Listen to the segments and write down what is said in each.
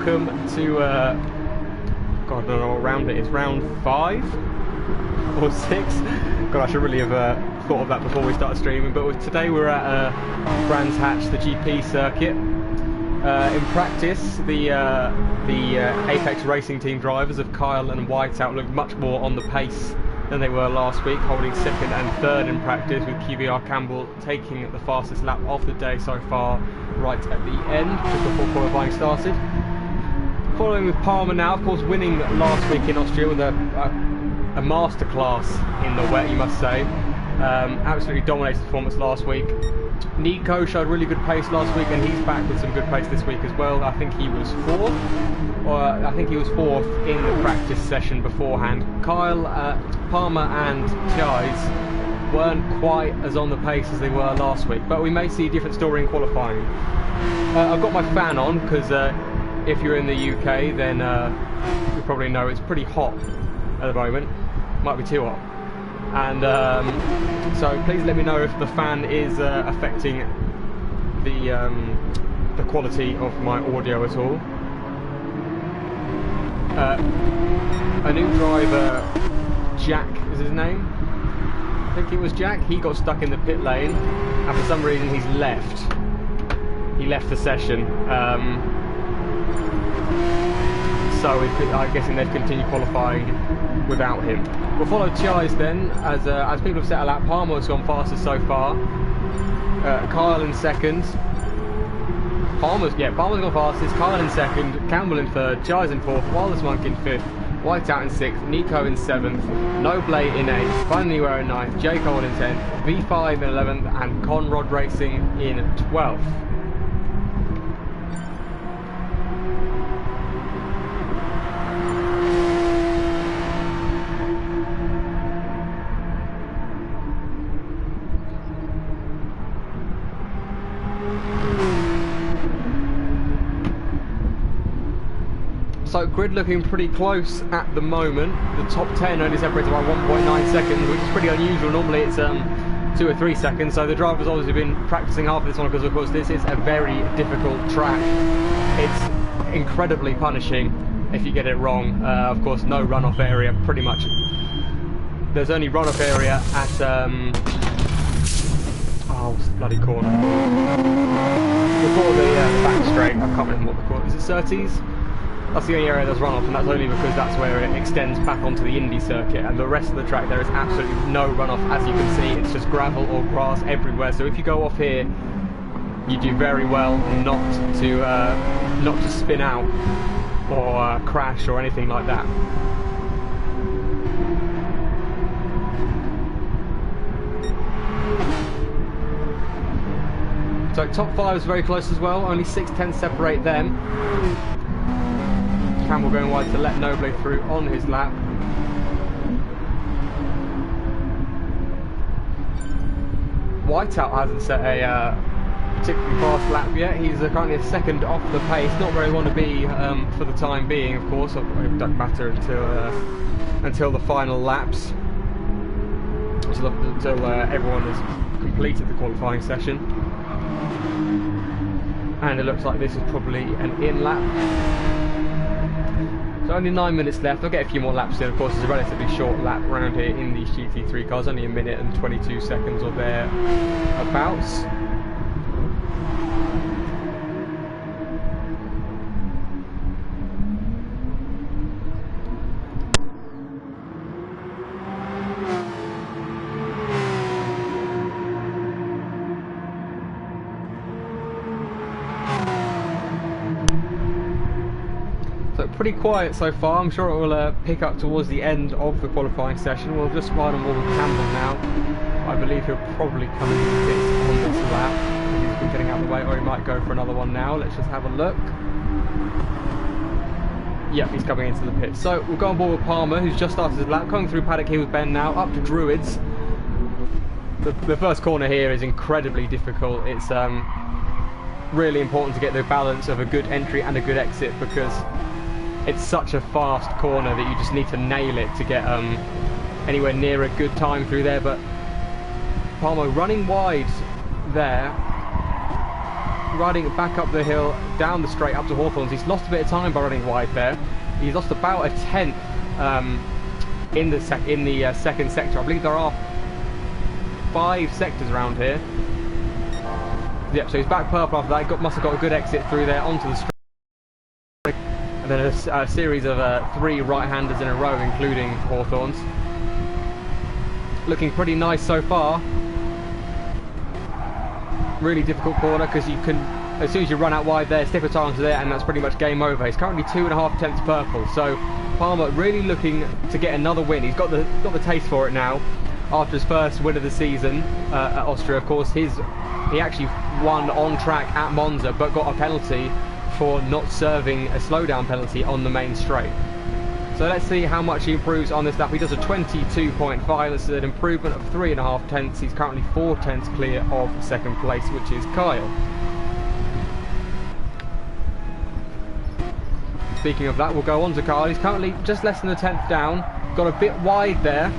welcome to, God, I don't know what round it is, round 5 or 6? God, I should really have thought of that before we started streaming, but today we're at Brands Hatch, the GP circuit. In practice, the Apex Racing Team drivers of Kyle and Whiteout looked much more on the pace than they were last week, holding 2nd and 3rd in practice, with QVR Campbell taking the fastest lap of the day so far, right at the end, just before qualifying started. Following with Palmer now, of course, winning last week in Austria with a masterclass in the wet, you must say. Absolutely dominated performance last week. Nico showed really good pace last week, and he's back with some good pace this week as well. I think he was 4th, or I think he was 4th in the practice session beforehand. Kyle, Palmer and Chais weren't quite as on the pace as they were last week, but we may see a different story in qualifying. I've got my fan on because if you're in the UK, then you probably know it's pretty hot at the moment. Might be too hot. And so please let me know if the fan is affecting the quality of my audio at all. A new driver, Jack is his name. I think it was Jack. He got stuck in the pit lane, and for some reason he's left. He left the session. So I'm guessing they've continued qualifying without him. We'll follow Chais then, as people have set a lap. Palmer's gone fastest so far. Kyle in 2nd. Palmer's gone fastest. Kyle in 2nd. Campbell in 3rd. Chais in 4th. Wildest Monk in 5th. Whiteout in 6th. Nico in 7th. Noble in 8th. Finally we're in 9th. J. Cole in 10th. V5 in 11th. And Conrod Racing in 12th. So grid looking pretty close at the moment. The top 10 only separated by 1.9 seconds, which is pretty unusual. Normally it's 2 or 3 seconds. So the driver's obviously been practicing hard for this one, because of course this is a very difficult track. It's incredibly punishing if you get it wrong. Of course, no runoff area, pretty much. There's only runoff area at oh, what's the bloody corner? Before the back straight. I can't remember what the corner is. It Surtees? That's the only area there's runoff, and that's only because that's where it extends back onto the Indy circuit, and the rest of the track there is absolutely no runoff. As you can see, it's just gravel or grass everywhere, so if you go off here, you do very well not to spin out or crash or anything like that. So top 5 is very close as well, only 6/10 separate them. Campbell going wide to let Noble through on his lap. Whiteout hasn't set a particularly fast lap yet. He's currently a 2nd off the pace. Not where he want to be for the time being, of course. It doesn't matter until the final laps, until everyone has completed the qualifying session. And it looks like this is probably an in lap. So only 9 minutes left. I'll get a few more laps in. Of course, it's a relatively short lap around here in these GT3 cars, only 1 minute and 22 seconds or thereabouts. Pretty quiet so far. I'm sure it will pick up towards the end of the qualifying session. We'll just ride on board with Campbell now. I believe he'll probably come into the pits on this lap. He's been getting out of the way, or he might go for another one now. Let's just have a look. Yep, he's coming into the pits. So we'll go on board with Palmer, who's just started his lap, coming through Paddock Hills Bend now, up to Druids. The first corner here is incredibly difficult. It's really important to get the balance of a good entry and a good exit, because it's such a fast corner that you just need to nail it to get anywhere near a good time through there. But Palmer running wide there. riding back up the hill, down the straight up to Hawthorns. He's lost a bit of time by running wide there. He's lost about a tenth in the second sector. I believe there are 5 sectors around here. Yep, so he's back purple after that. Must have got a good exit through there onto the straight. And then a series of 3 right-handers in a row, including Hawthorns. Looking pretty nice so far. Really difficult corner because you can, as soon as you run out wide there, stiff a tire onto there, and that's pretty much game over. He's currently 2.5 tenths purple, so Palmer really looking to get another win. He's got the taste for it now after his first win of the season at Austria. Of course, he actually won on track at Monza, but got a penalty for not serving a slowdown penalty on the main straight. So let's see how much he improves on this lap. He does a 22.5. This is an improvement of 3.5 tenths. He's currently 4 tenths clear of second place, which is Kyle. Speaking of that, we'll go on to Kyle. He's currently just less than a tenth down. Got a bit wide there.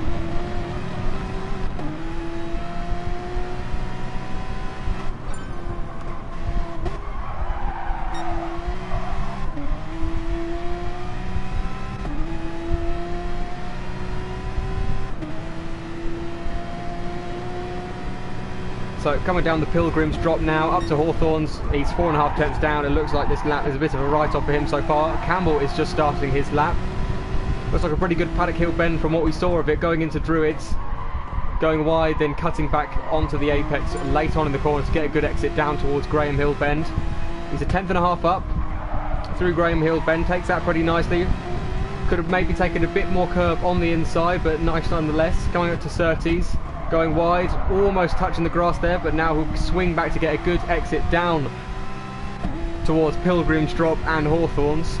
So coming down the Pilgrims drop now, up to Hawthorns. He's 4.5 tenths down. It looks like this lap is a bit of a write-off for him so far. Campbell is just starting his lap. Looks like a pretty good paddock hill bend from what we saw of it, going into Druids. Going wide, then cutting back onto the apex late on in the corner to get a good exit down towards Graham Hill Bend. He's a 10.5 up through Graham Hill Bend, takes that pretty nicely. Could have maybe taken a bit more curb on the inside, but nice nonetheless. Coming up to Surtees. Going wide, almost touching the grass there, but now he'll swing back to get a good exit down towards Pilgrim's Drop and Hawthorns.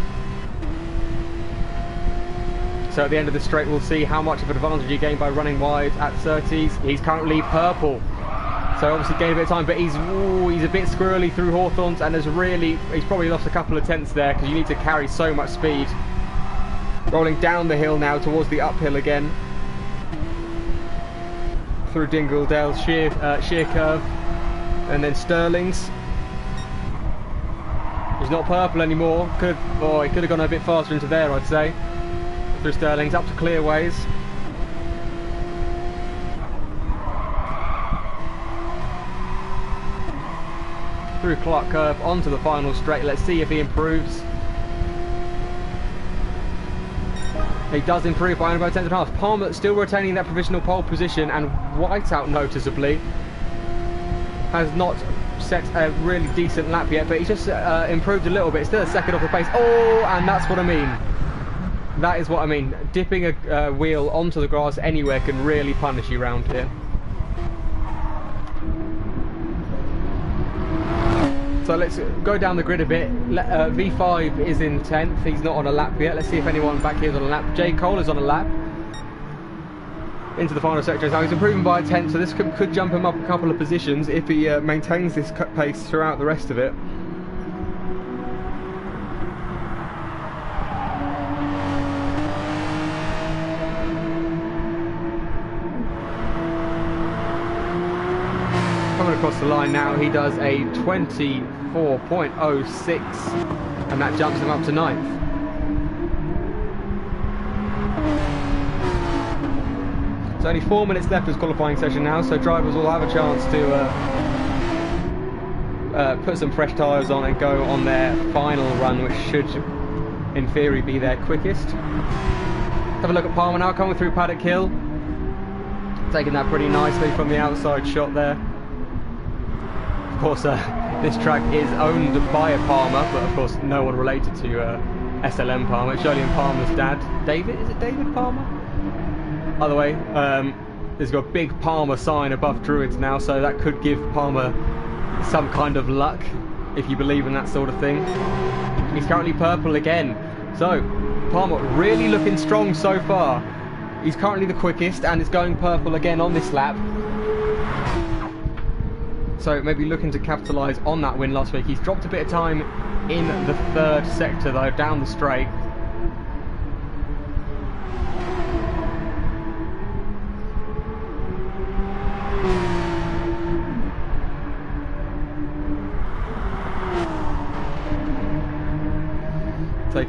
So at the end of the straight, we'll see how much of an advantage he gained by running wide at Surtees. He's currently purple, so obviously gained a bit of time, but he's a bit squirrely through Hawthorns, and he's probably lost a couple of tenths there because you need to carry so much speed. Rolling down the hill now towards the uphill again. Through Dingledale's sheer curve, and then Sterling's. He's not purple anymore. He could have gone a bit faster into there, I'd say. Through Sterling's up to Clearways. Through Clark Curve onto the final straight. Let's see if he improves. He does improve by about 10.5. Palmer still retaining that provisional pole position, and Whiteout noticeably has not set a really decent lap yet, but he's just improved a little bit. Still a second off the pace. Oh, and that's what I mean. That is what I mean. Dipping a wheel onto the grass anywhere can really punish you around here. So let's go down the grid a bit. V5 is in 10th. He's not on a lap yet. Let's see if anyone back here is on a lap. J. Cole is on a lap. Into the final sector. Now he's improving by a tenth, so this could jump him up a couple of positions if he maintains this pace throughout the rest of it. Coming across the line now, he does a 24.06, and that jumps him up to 9th. It's only 4 minutes left of his qualifying session now, so drivers will have a chance to put some fresh tyres on and go on their final run, which should, in theory, be their quickest. Have a look at Palmer now, coming through Paddock Hill. Taking that pretty nicely from the outside shot there. Of course, this track is owned by a Palmer, but of course no one related to SLM Palmer. It's Jolyon Palmer's dad. David? Is it David Palmer? By the way, there's got a big Palmer sign above Druids now, so that could give Palmer some kind of luck, if you believe in that sort of thing. He's currently purple again. So, Palmer really looking strong so far. He's currently the quickest and is going purple again on this lap. So maybe looking to capitalise on that win last week. He's dropped a bit of time in the 3rd sector though, down the straight.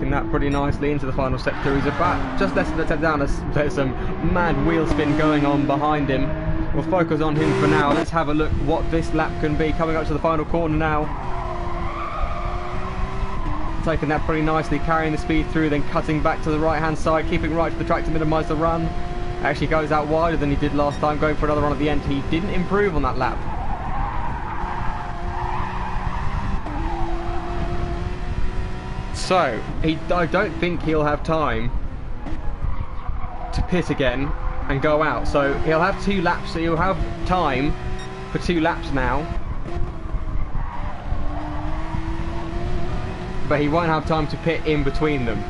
taking that pretty nicely into the final sector. He's about just less than a tenth down. There's some mad wheel spin going on behind him. We'll focus on him for now. Let's have a look what this lap can be. Coming up to the final corner now. Taking that pretty nicely, carrying the speed through, then cutting back to the right hand side, keeping right to the track to minimise the run. Actually goes out wider than he did last time, going for another run at the end. He didn't improve on that lap. So, I don't think he'll have time to pit again and go out. So he'll have 2 laps, so he'll have time for 2 laps now. But he won't have time to pit in between them.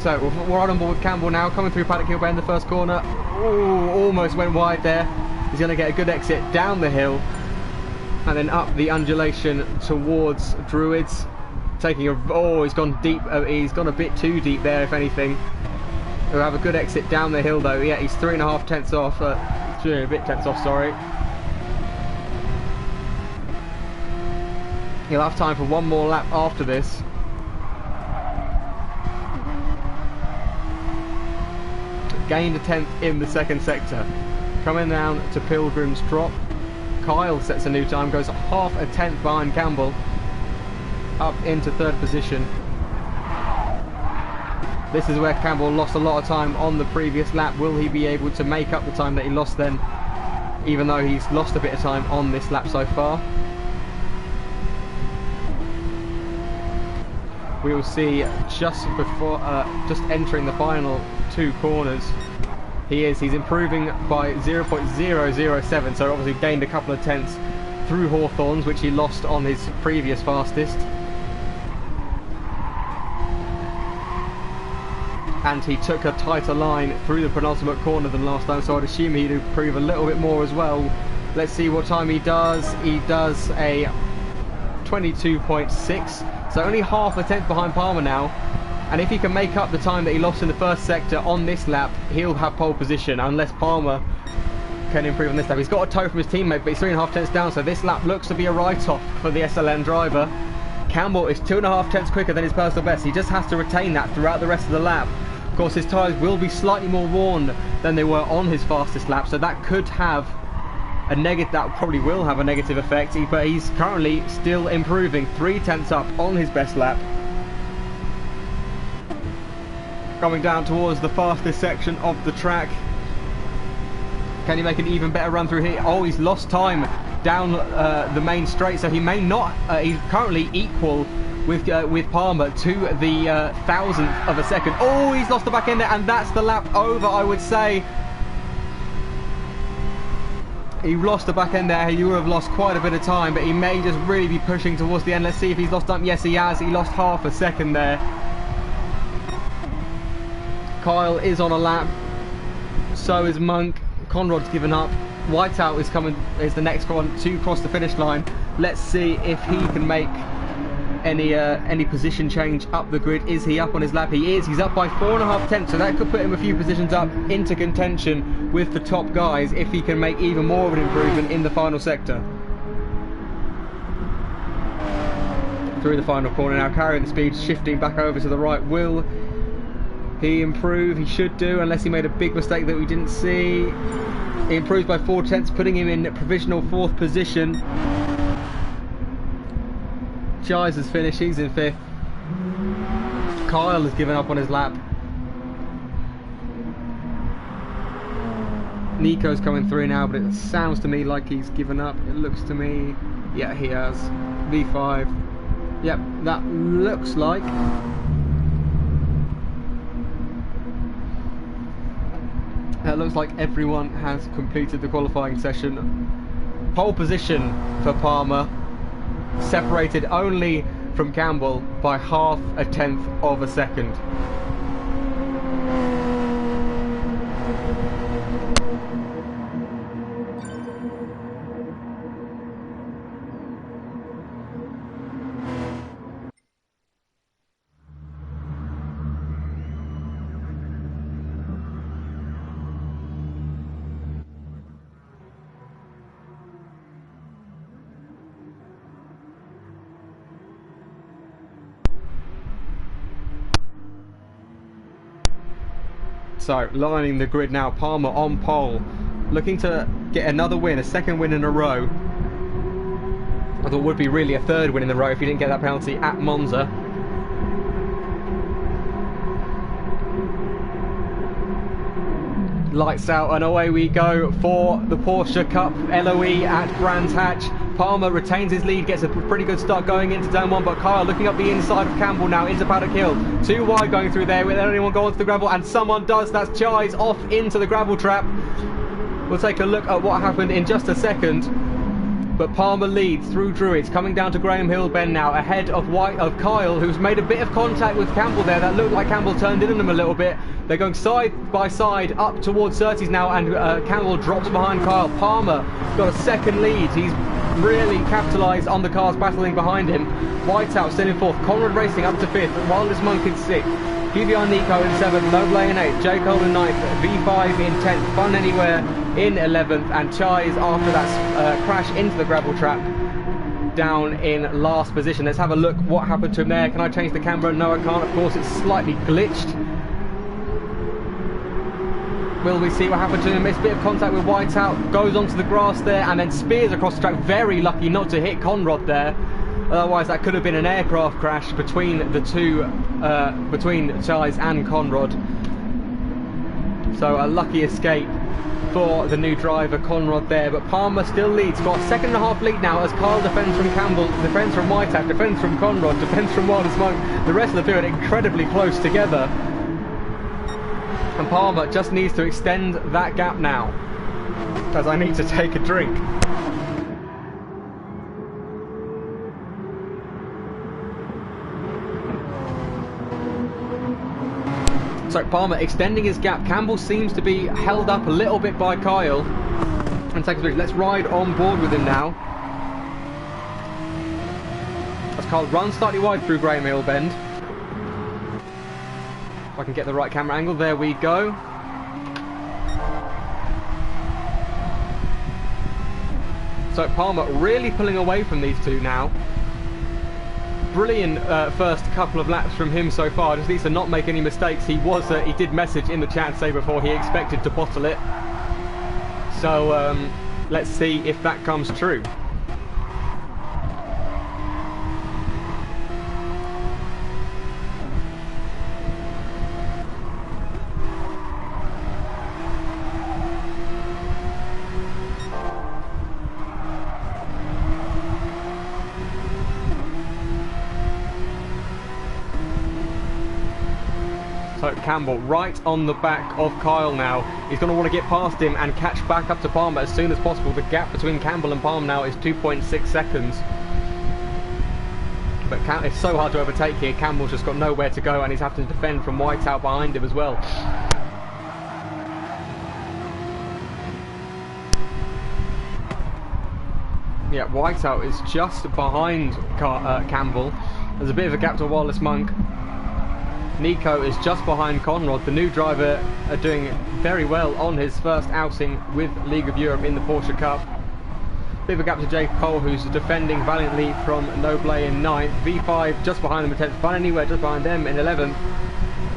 So we're right on board with Campbell now, coming through Paddock Hill Bend, the first corner. Ooh, almost went wide there. He's going to get a good exit down the hill and then up the undulation towards Druids. Taking a... oh, he's gone deep. He's gone a bit too deep there, if anything. He'll have a good exit down the hill though. Yeah, he's 3.5 tenths off. A bit tenths off, sorry. He'll have time for one more lap after this. Gained a tenth in the second sector. Coming down to Pilgrim's Drop. Kyle sets a new time, goes half a tenth behind Campbell. Up into third position. This is where Campbell lost a lot of time on the previous lap. Will he be able to make up the time that he lost then? Even though he's lost a bit of time on this lap so far. We will see just before, just entering the final 2 corners. He's improving by 0.007, so obviously gained a couple of tenths through Hawthorns, which he lost on his previous fastest. And he took a tighter line through the penultimate corner than last time, so I'd assume he'd improve a little bit more as well. Let's see what time he does. He does a 22.6, so only half a tenth behind Palmer now. And if he can make up the time that he lost in the first sector on this lap, he'll have pole position, unless Palmer can improve on this lap. He's got a tow from his teammate, but he's 3.5 tenths down, so this lap looks to be a write-off for the SLN driver. Campbell is 2.5 tenths quicker than his personal best. He just has to retain that throughout the rest of the lap. Of course, his tyres will be slightly more worn than they were on his fastest lap, so that could have a negative, that probably will have a negative effect, but he's currently still improving, 3 tenths up on his best lap. Coming down towards the fastest section of the track. Can he make an even better run through here? Oh, he's lost time down the main straight, so he may not, he's currently equal with Palmer to the 1,000th of a second. Oh, he's lost the back end there, and that's the lap over, I would say. He lost the back end there. He would have lost quite a bit of time, but he may just really be pushing towards the end. Let's see if he's lost time. Yes, he has. He lost half a second there. Kyle is on a lap. So is Monk. Conrod's given up. Whiteout is coming. Is the next one to cross the finish line. Let's see if he can make any position change up the grid. Is he up on his lap? He is. He's up by 4.5 tenths, so that could put him a few positions up into contention with the top guys if he can make even more of an improvement in the final sector. Through the final corner now, carrying the speed, shifting back over to the right. Will he improve? He should do, unless he made a big mistake that we didn't see. He improves by 4 tenths, putting him in provisional 4th position. Jais has finished, he's in 5th. Kyle has given up on his lap. Nico's coming through now, but it sounds to me like he's given up. It looks to me, yeah, he has. V5. Yep, that looks like. It looks like everyone has completed the qualifying session. Pole position for Palmer, separated only from Campbell by half a tenth of a second. So, lining the grid now, Palmer on pole, looking to get another win, a second win in a row. I thought it would be really a third win in a row if he didn't get that penalty at Monza. Lights out and away we go for the Porsche Cup LOE at Brands Hatch. Palmer retains his lead, gets a pretty good start going into turn 1, but Kyle looking up the inside of Campbell now into Paddock Hill. Too wide going through there, without anyone going onto the gravel, and someone does. That's Chise off into the gravel trap. We'll take a look at what happened in just a second. But Palmer leads through Druids, coming down to Graham Hill Bend now, ahead of Kyle, who's made a bit of contact with Campbell there. That looked like Campbell turned in on him a little bit. They're going side by side up towards Surtees now, and Campbell drops behind Kyle. Palmer got a second lead. He's really capitalised on the cars battling behind him. Whiteout still in 4th, Conrad Racing up to 5th, Wildest Monk in 6th. QBR Nico in 7th, Noble in 8th, J. Cole in 9th, V5 in 10th, Fun Anywhere in 11th, and Chise after that crash into the gravel trap down in last position. Let's have a look what happened to him there. Can I change the camera? No, I can't. Of course, it's slightly glitched. Will we see what happened to him? Missed a bit of contact with Whiteout, goes onto the grass there, and then spears across the track. Very lucky not to hit Conrad there. Otherwise, that could have been an aircraft crash between the two, between Chise and Conrad. So a lucky escape for the new driver, Conrad there. But Palmer still leads, got a 2.5 lead now as Kyle defends from Campbell, defends from Whiteout, defends from Conrad, defends from Wildest Monk. The rest of the field incredibly close together. And Palmer just needs to extend that gap now, as I need to take a drink. So Palmer extending his gap. Campbell seems to be held up a little bit by Kyle. And takes a let's ride on board with him now. As Kyle runs slightly wide through Graham Hill Bend. If I can get the right camera angle, there we go. So Palmer really pulling away from these two now. Brilliant first couple of laps from him so far. Just needs to not make any mistakes. He did message in the chat say before he expected to bottle it. So let's see if that comes true. So Campbell right on the back of Kyle now. He's going to want to get past him and catch back up to Palmer as soon as possible. The gap between Campbell and Palmer now is 2.6 seconds. But it's so hard to overtake here. Campbell's just got nowhere to go and he's having to defend from Whiteout behind him as well. Yeah, Whiteout is just behind Campbell. There's a bit of a gap to Wildest Monk. Nico is just behind Conrad. The new driver are doing very well on his first outing with League of Europe in the Porsche Cup. Bit of a gap to Jake Cole, who's defending valiantly from Noble in 9th. V5 just behind them in 10th. Fun Anywhere just behind them in 11th.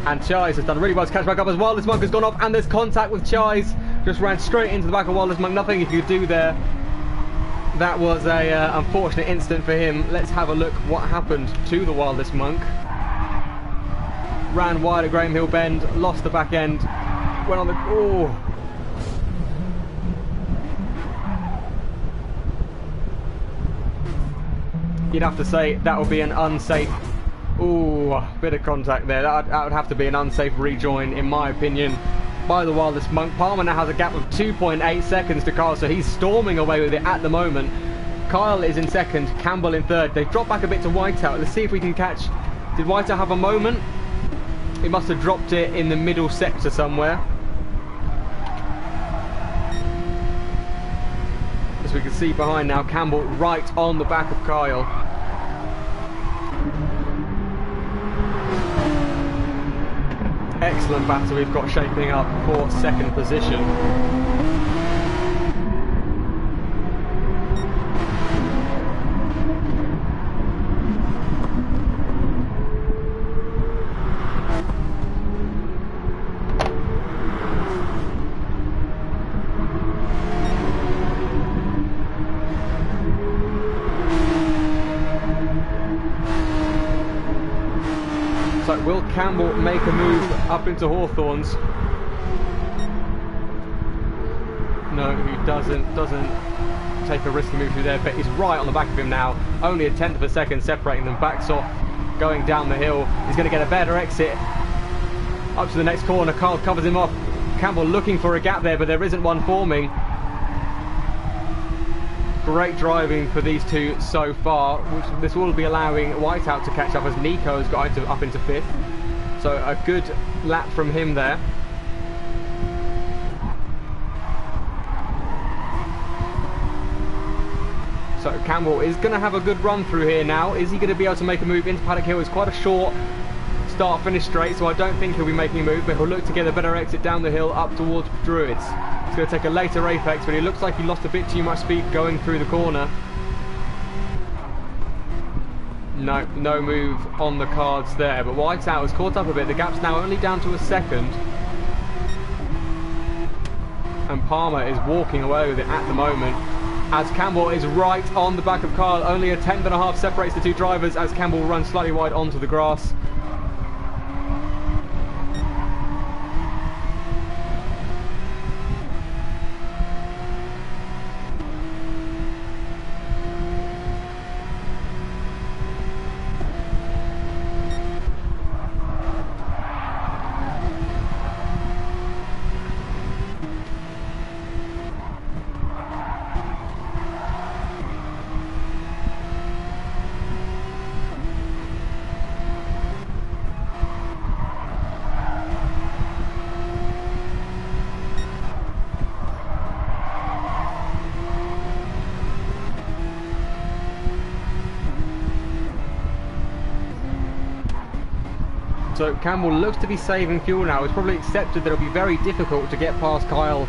And Chise has done really well to catch back up as Wildest Monk has gone off, and there's contact with Chise. Just ran straight into the back of Wildest Monk. Nothing he could do there. That was a unfortunate incident for him. Let's have a look what happened to the Wildest Monk. Ran wide at Graham Hill Bend, lost the back end, went on the... Oh. You'd have to say that would be an unsafe... Ooh, bit of contact there. That would have to be an unsafe rejoin, in my opinion, by the Wildest Monk. Palmer now has a gap of 2.8 seconds to Kyle, so he's storming away with it at the moment. Kyle is in 2nd, Campbell in 3rd. They've dropped back a bit to Whiteout. Let's see if we can catch... Did Whiteout have a moment? He must have dropped it in the middle sector somewhere. As we can see behind now, Campbell right on the back of Kyle. Excellent battle we've got shaping up for 2nd position. But will Campbell make a move up into Hawthorns? No, he doesn't take a risky move through there, but he's right on the back of him now. Only a tenth of a second separating them. Backs off, going down the hill. He's going to get a better exit up to the next corner. Kyle covers him off. Campbell looking for a gap there, but there isn't one forming. Great driving for these two so far. This will be allowing Whiteout to catch up as Nico's got up into 5th. So a good lap from him there. So Campbell is going to have a good run through here now. Is he going to be able to make a move into Paddock Hill? It's quite a short start-finish straight, so I don't think he'll be making a move, but he'll look to get a better exit down the hill up towards Druids. He's going to take a later apex, but he looks like he lost a bit too much speed going through the corner. No move on the cards there, but Whiteout has caught up a bit. The gap's now only down to a second. And Palmer is walking away with it at the moment, as Campbell is right on the back of Kyle. Only a tenth and a half separates the two drivers as Campbell runs slightly wide onto the grass. So Campbell looks to be saving fuel now. He's probably accepted that it'll be very difficult to get past Kyle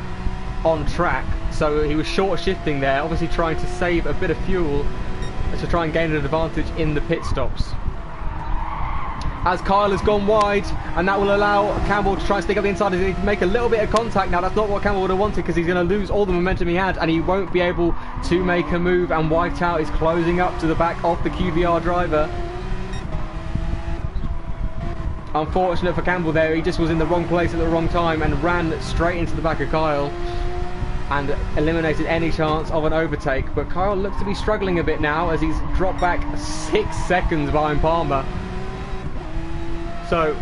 on track. So he was short shifting there, obviously trying to save a bit of fuel to try and gain an advantage in the pit stops. As Kyle has gone wide, and that will allow Campbell to try and stick up the inside. He's going to make a little bit of contact now. That's not what Campbell would have wanted, because he's going to lose all the momentum he had, and he won't be able to make a move. And Whiteout is closing up to the back of the QVR driver. Unfortunate for Campbell there, he just was in the wrong place at the wrong time and ran straight into the back of Kyle and eliminated any chance of an overtake. But Kyle looks to be struggling a bit now as he's dropped back 6 seconds behind Palmer. So,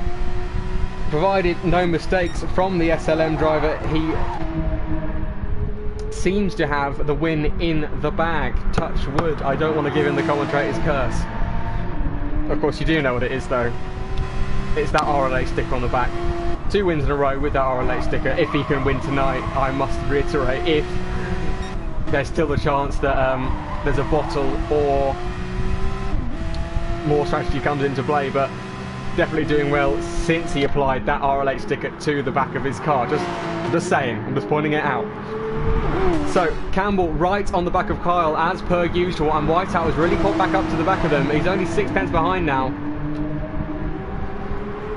provided no mistakes from the SLM driver, he seems to have the win in the bag. Touch wood. I don't want to give him the commentator's curse. Of course you do know what it is though. It's that RLA sticker on the back. 2 wins in a row with that RLA sticker. If he can win tonight, I must reiterate, if there's still a chance that there's a bottle or more strategy comes into play, but definitely doing well since he applied that RLH sticker to the back of his car. Just saying, I'm just pointing it out. So Campbell right on the back of Kyle as per usual, and Whiteout has really caught back up to the back of them. He's only 6 tenths behind now.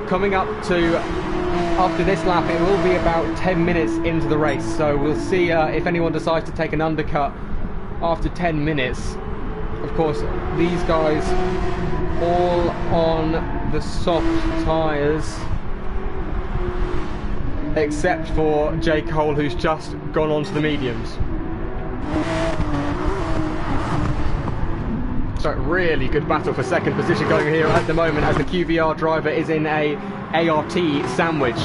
Coming up to, after this lap, it will be about 10 minutes into the race, so we'll see if anyone decides to take an undercut after 10 minutes. Of course, these guys all on the soft tyres, except for J. Cole, who's just gone on to the mediums. So really good battle for second position going here at the moment, as the QVR driver is in a ART sandwich.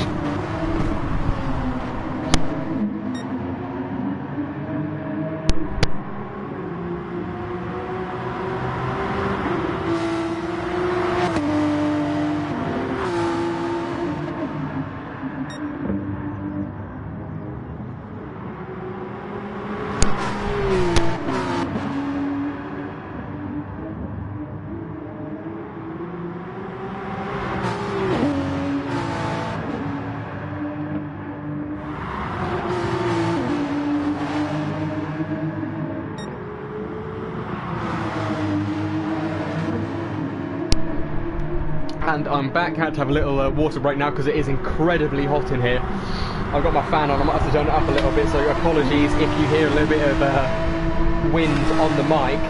And I'm back. Had to have a little water break now because it is incredibly hot in here. I've got my fan on, I might have to turn it up a little bit, so apologies if you hear a little bit of wind on the mic.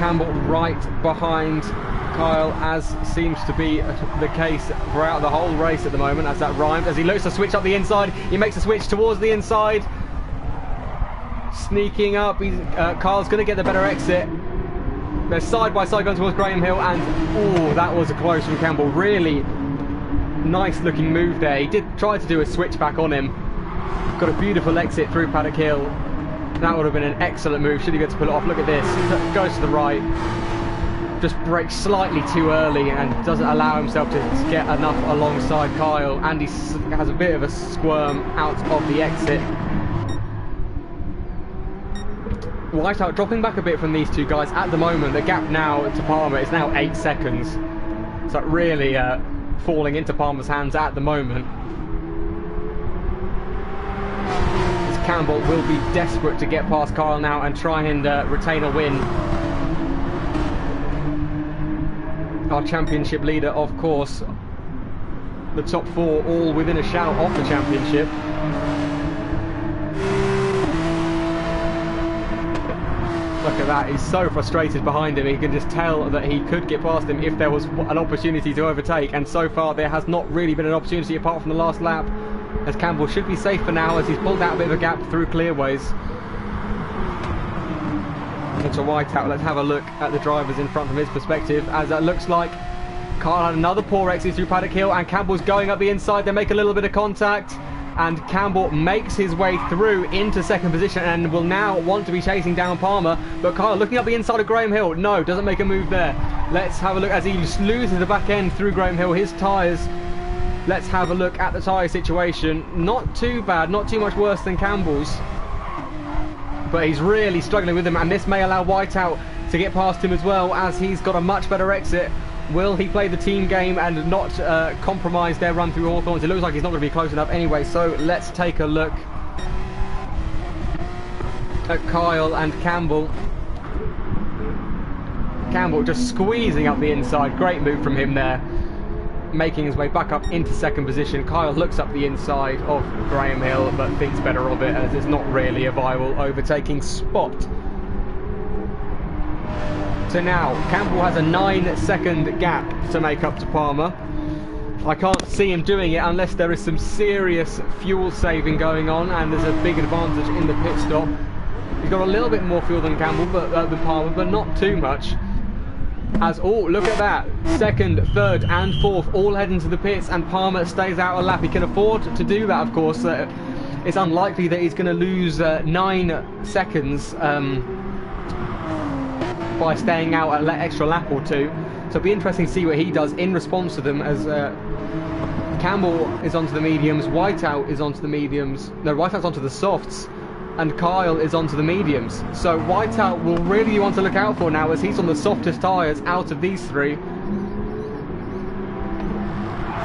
Campbell right behind Kyle, as seems to be the case throughout the whole race at the moment, as that rhymed. As he looks to switch up the inside, he makes a switch towards the inside. Sneaking up, Kyle's going to get the better exit. They're side by side going towards Graham Hill, and oh, that was close from Campbell. Really nice looking move there. He did try to do a switch back on him. Got a beautiful exit through Paddock Hill. That would have been an excellent move should he get to pull it off. Look at this. Goes to the right. Just brakes slightly too early and doesn't allow himself to get enough alongside Kyle. And he has a bit of a squirm out of the exit. Whiteout dropping back a bit from these two guys at the moment. The gap now to Palmer is now 8 seconds. So really falling into Palmer's hands at the moment. As Campbell will be desperate to get past Kyle now and try and retain a win. Our championship leader, of course. The top 4 all within a shout of the championship. Look at that, he's so frustrated behind him. He can just tell that he could get past him if there was an opportunity to overtake, and so far there has not really been an opportunity apart from the last lap, as Campbell should be safe for now as he's pulled out a bit of a gap through clearways. Into Whiteout, let's have a look at the drivers in front from his perspective, as that looks like Kyle had another poor exit through Paddock Hill, and Campbell's going up the inside. They make a little bit of contact, and Campbell makes his way through into second position and will now want to be chasing down Palmer. But Kyle looking up the inside of Graham Hill. No, doesn't make a move there. Let's have a look as he loses the back end through Graham Hill. His tyres, let's have a look at the tyre situation. Not too bad, not too much worse than Campbell's. But he's really struggling with him, and this may allow Whiteout to get past him as well, as he's got a much better exit. Will he play the team game and not compromise their run through Hawthorns? It looks like he's not going to be close enough anyway, so let's take a look at Kyle and Campbell. Campbell just squeezing up the inside. Great move from him there, making his way back up into second position. Kyle looks up the inside of Graham Hill, but thinks better of it, as it's not really a viable overtaking spot. So now, Campbell has a 9-second gap to make up to Palmer. I can't see him doing it unless there is some serious fuel saving going on and there's a big advantage in the pit stop. He's got a little bit more fuel than Campbell, than Palmer, but not too much. As, oh, look at that. Second, third and fourth all head into the pits, and Palmer stays out a lap. He can afford to do that, of course. It's unlikely that he's going to lose 9 seconds by staying out an extra lap or two. So it'll be interesting to see what he does in response to them, as Campbell is onto the mediums, Whiteout is onto the mediums, no, Whiteout's onto the softs, and Kyle is onto the mediums. So Whiteout will really want to look out for now, as he's on the softest tyres out of these three.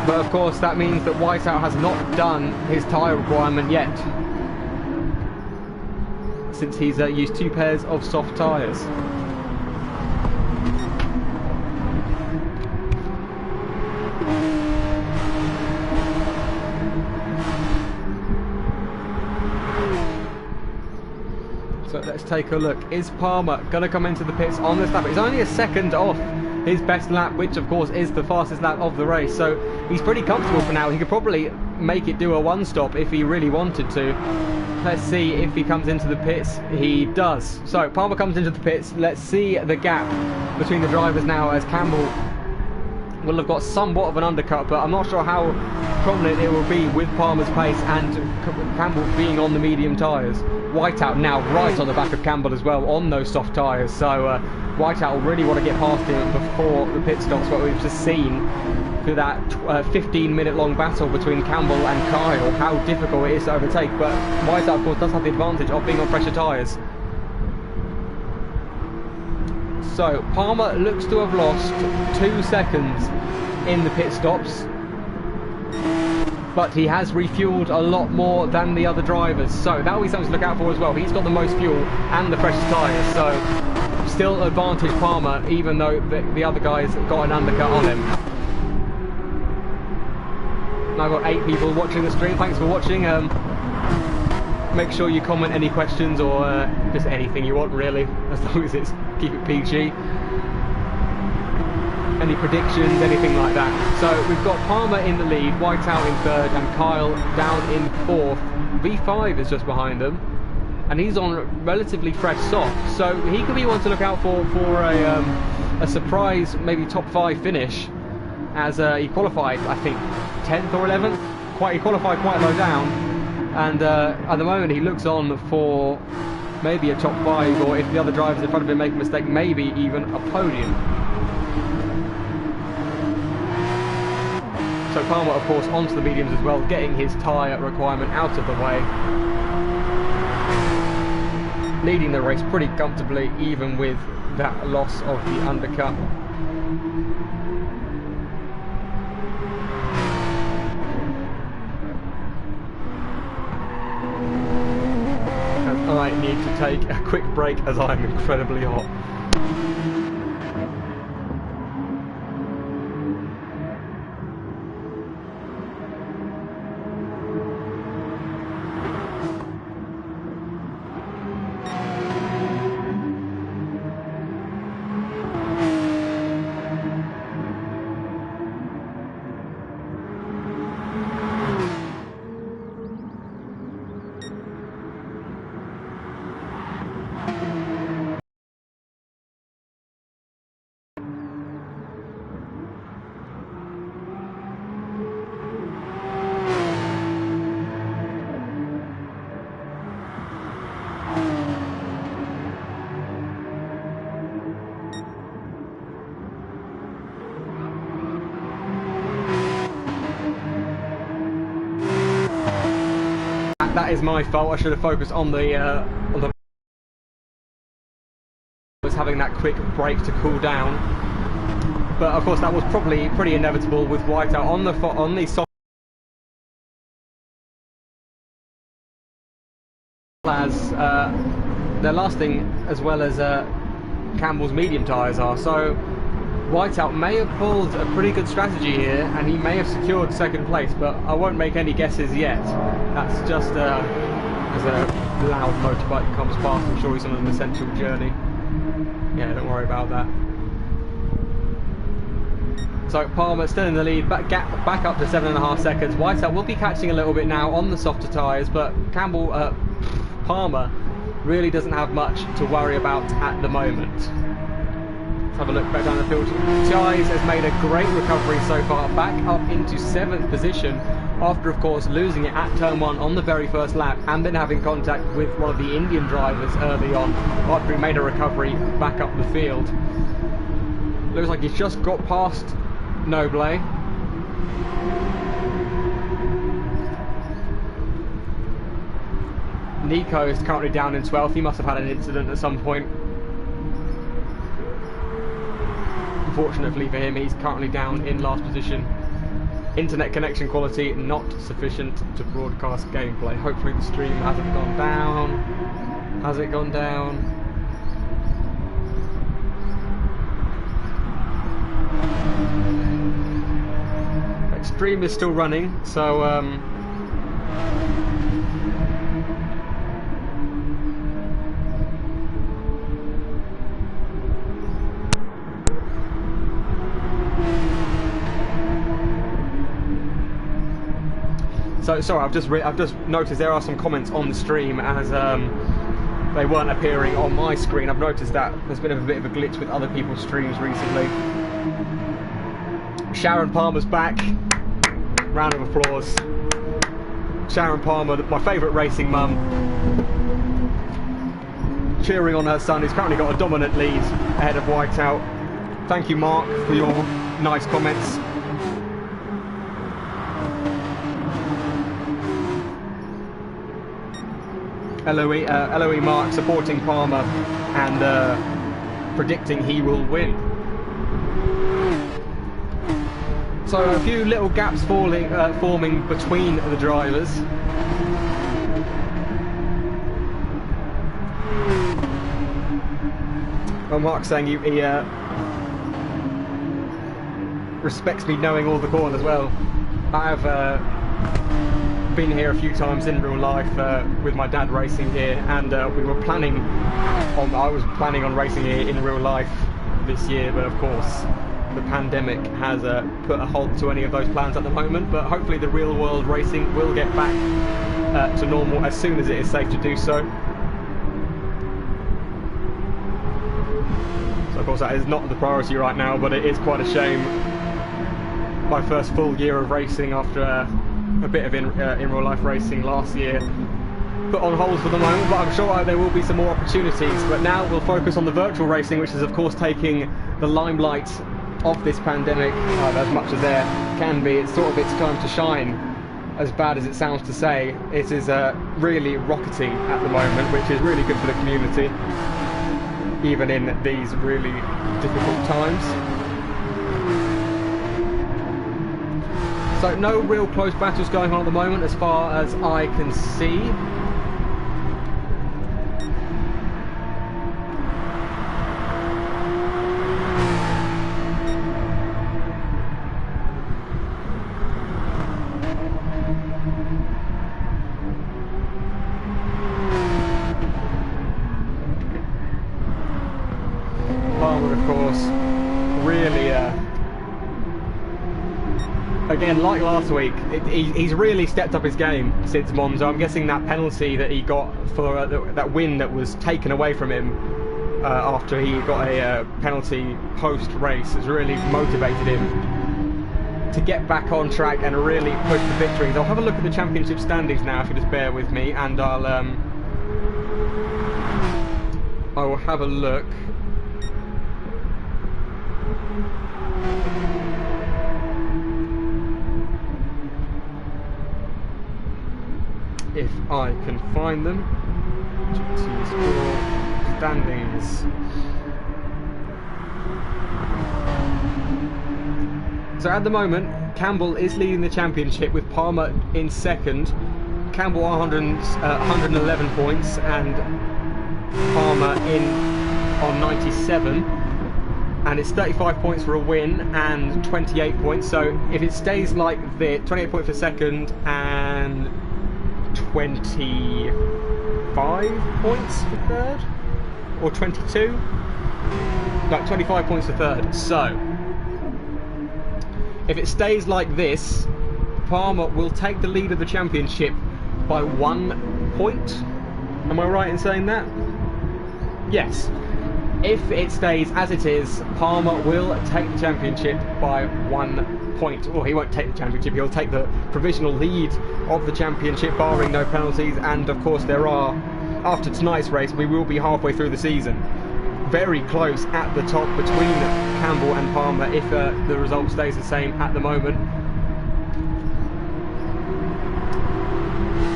But of course that means that Whiteout has not done his tyre requirement yet, since he's used 2 pairs of soft tyres. So let's take a look. Is Palmer going to come into the pits on this lap? He's only a second off his best lap, which of course is the fastest lap of the race. So he's pretty comfortable for now. He could probably make it do a 1-stop if he really wanted to. Let's see if he comes into the pits. He does. So Palmer comes into the pits. Let's see the gap between the drivers now, as Campbell will have got somewhat of an undercut, but I'm not sure how prominent it will be with Palmer's pace and Campbell being on the medium tyres. Whiteout now right on the back of Campbell as well on those soft tyres, so Whiteout will really want to get past him before the pit stops. What we've just seen through that 15-minute long battle between Campbell and Kyle, how difficult it is to overtake, but Whiteout of course does have the advantage of being on fresher tyres. So Palmer looks to have lost 2 seconds in the pit stops, but he has refueled a lot more than the other drivers, so that will be something to look out for as well. He's got the most fuel and the freshest tyres, so still advantage Palmer, even though the other guys got an undercut on him. Now I've got 8 people watching the stream. Thanks for watching. Make sure you comment any questions or just anything you want, really, as long as it's keep it PG. Any predictions, anything like that? So we've got Palmer in the lead, Whiteout in third, and Kyle down in fourth. V5 is just behind them, and he's on relatively fresh soft, so he could be one to look out for a surprise, maybe top 5 finish, as he qualified, I think, 10th or 11th. He qualified quite low down, and at the moment he looks on for maybe a top 5, or if the other drivers in front of him make a mistake, maybe even a podium. So Palmer, of course, onto the mediums as well, getting his tyre requirement out of the way. Leading the race pretty comfortably, even with that loss of the undercut. And I need to take a quick break as I'm incredibly hot. That is my fault. I should have focused on the was having that quick break to cool down. But of course that was probably pretty inevitable with Whiteout on the soft as they're lasting as well as Campbell's medium tyres are. So Whiteout may have pulled a pretty good strategy here, and he may have secured second place, but I won't make any guesses yet. That's just as a loud motorbike comes past. I'm sure he's on an essential journey. Yeah, don't worry about that. So Palmer still in the lead, back up to 7.5 seconds. Whiteout will be catching a little bit now on the softer tyres, but Palmer really doesn't have much to worry about at the moment. Let's have a look back down the field. Chies has made a great recovery so far, back up into 7th position after, of course, losing it at turn 1 on the very first lap, and then having contact with one of the Indian drivers early on after he made a recovery back up the field. Looks like he's just got past Noble. Nico is currently down in 12th. He must have had an incident at some point. Unfortunately for him, he's currently down in last position. Internet connection quality not sufficient to broadcast gameplay. Hopefully the stream hasn't gone down. Has it gone down? Stream is still running, so sorry, I've just noticed there are some comments on the stream as they weren't appearing on my screen. I've noticed that there's been a bit of a glitch with other people's streams recently. Sharon Palmer's back. Round of applause. Sharon Palmer, my favourite racing mum, cheering on her son, who's currently got a dominant lead ahead of Whiteout. Thank you, Mark, for your nice comments. LOE Mark supporting Palmer and predicting he will win. So a few little gaps forming between the drivers. Well, Mark's saying he respects me knowing all the corners. Well, I have been here a few times in real life with my dad racing here, and I was planning on racing here in real life this year, but of course the pandemic has put a halt to any of those plans at the moment. But hopefully the real world racing will get back to normal as soon as it is safe to do so. So of course that is not the priority right now, but it is quite a shame. My first full year of racing after a bit of in real life racing last year put on hold for the moment, but I'm sure there will be some more opportunities. But now we'll focus on the virtual racing, which is of course taking the limelight of this pandemic as much as there can be. It's sort of its time to shine, as bad as it sounds to say. It is really rocketing at the moment, which is really good for the community, even in these really difficult times. So no real close battles going on at the moment as far as I can see. Palmer, of course, really again, like last week, he's really stepped up his game since Monza. I'm guessing that penalty that he got for that win that was taken away from him after he got a penalty post-race has really motivated him to get back on track and really push for victories. I'll have a look at the championship standings now, if you just bear with me, and I will have a look. If I can find them. GTS standings. So at the moment, Campbell is leading the championship with Palmer in second. Campbell 111 points and Palmer on 97. And it's 35 points for a win and 28 points. So if it stays like this, 28 points for second and 25 points for third, or 22? No, 25 points for third. So if it stays like this, Palmer will take the lead of the championship by 1 point. Am I right in saying that? Yes. If it stays as it is, Palmer will take the championship by 1 point. Well, he won't take the championship, he'll take the provisional lead of the championship, barring no penalties. And of course there are, after tonight's race, we will be halfway through the season. Very close at the top between Campbell and Palmer if the result stays the same at the moment.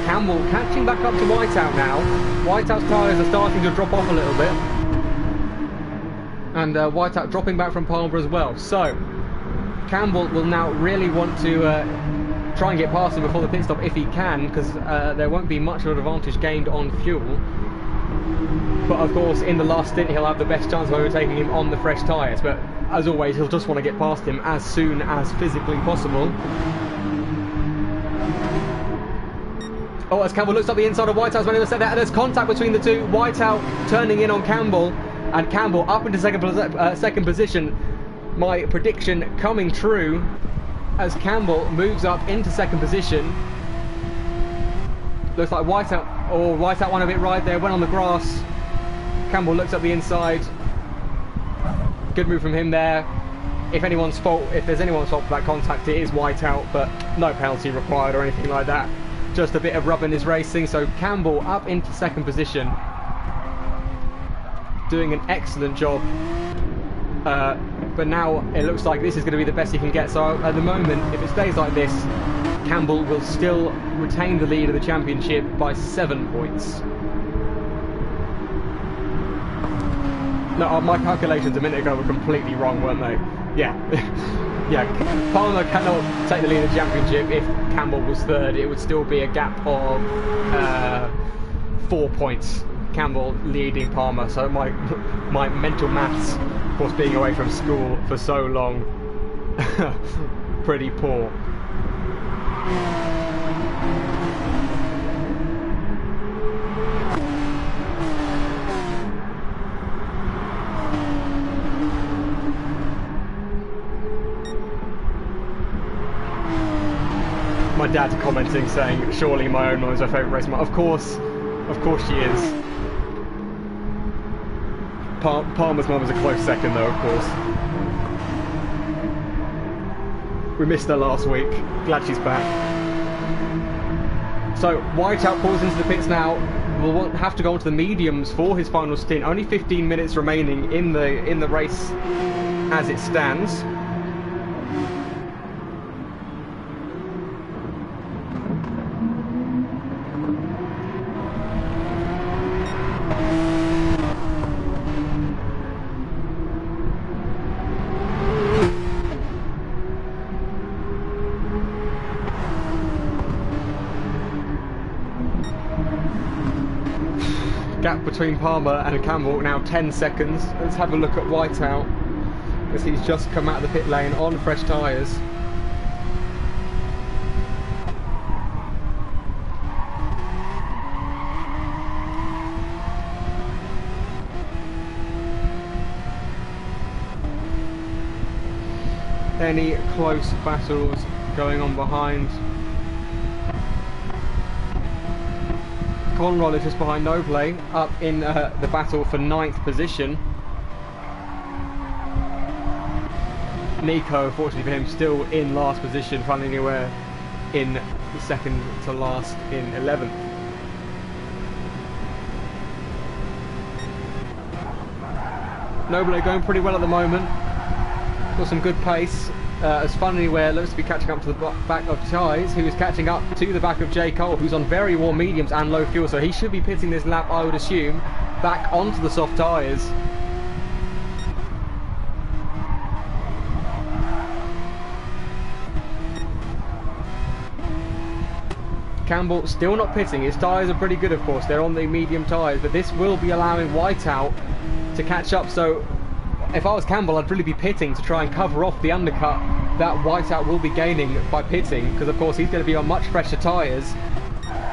Campbell catching back up to Whiteout now. Whiteout's tyres are starting to drop off a little bit. And Whiteout dropping back from Palmer as well. So Campbell will now really want to try and get past him before the pit stop if he can, because there won't be much of an advantage gained on fuel. But of course in the last stint he'll have the best chance of overtaking him on the fresh tyres. But as always, he'll just want to get past him as soon as physically possible. Oh, as Campbell looks up the inside of Whiteout's running the set there, and there's contact between the two. Whiteout turning in on Campbell, and Campbell up into second position. My prediction coming true as Campbell moves up into second position. Looks like Whiteout, or Whiteout won a bit right there, went on the grass. Campbell looks up the inside. Good move from him there. If there's anyone's fault for that contact, it is Whiteout, but no penalty required or anything like that. Just a bit of rubbing his racing. So Campbell up into second position, doing an excellent job. But now it looks like this is going to be the best he can get. So at the moment, if it stays like this, Campbell will still retain the lead of the championship by 7 points. No, my calculations a minute ago were completely wrong, weren't they? Yeah. Yeah, Palmer cannot take the lead of the championship. If Campbell was third, it would still be a gap of 4 points. Campbell leading Palmer. So my mental maths, of course, being away from school for so long, pretty poor. dad commenting saying, surely my own mum is my favourite race mum. Of course she is. Palmer's mum is a close second though, of course. We missed her last week. Glad she's back. So Whiteout pulls into the pits now. Will have to go onto the mediums for his final stint. Only 15 minutes remaining in the race as it stands. Gap between Palmer and Campbell now 10 seconds. Let's have a look at Whiteout as he's just come out of the pit lane on fresh tyres. Any close battles going on behind? Conroll is just behind Noble, up in the battle for 9th position. Nico, unfortunately for him, still in last position, running anywhere in the second to last in 11th. Noble going pretty well at the moment. Got some good pace. As Funny where looks to be catching up to the back of Tyes, who is catching up to the back of J. Cole, who's on very warm mediums and low fuel, so he should be pitting this lap, I would assume, back onto the soft tyres. Campbell still not pitting. His tyres are pretty good, of course. They're on the medium tyres, but this will be allowing Whiteout to catch up. So if I was Campbell, I'd really be pitting to try and cover off the undercut that Whiteout will be gaining by pitting, because of course he's going to be on much fresher tyres.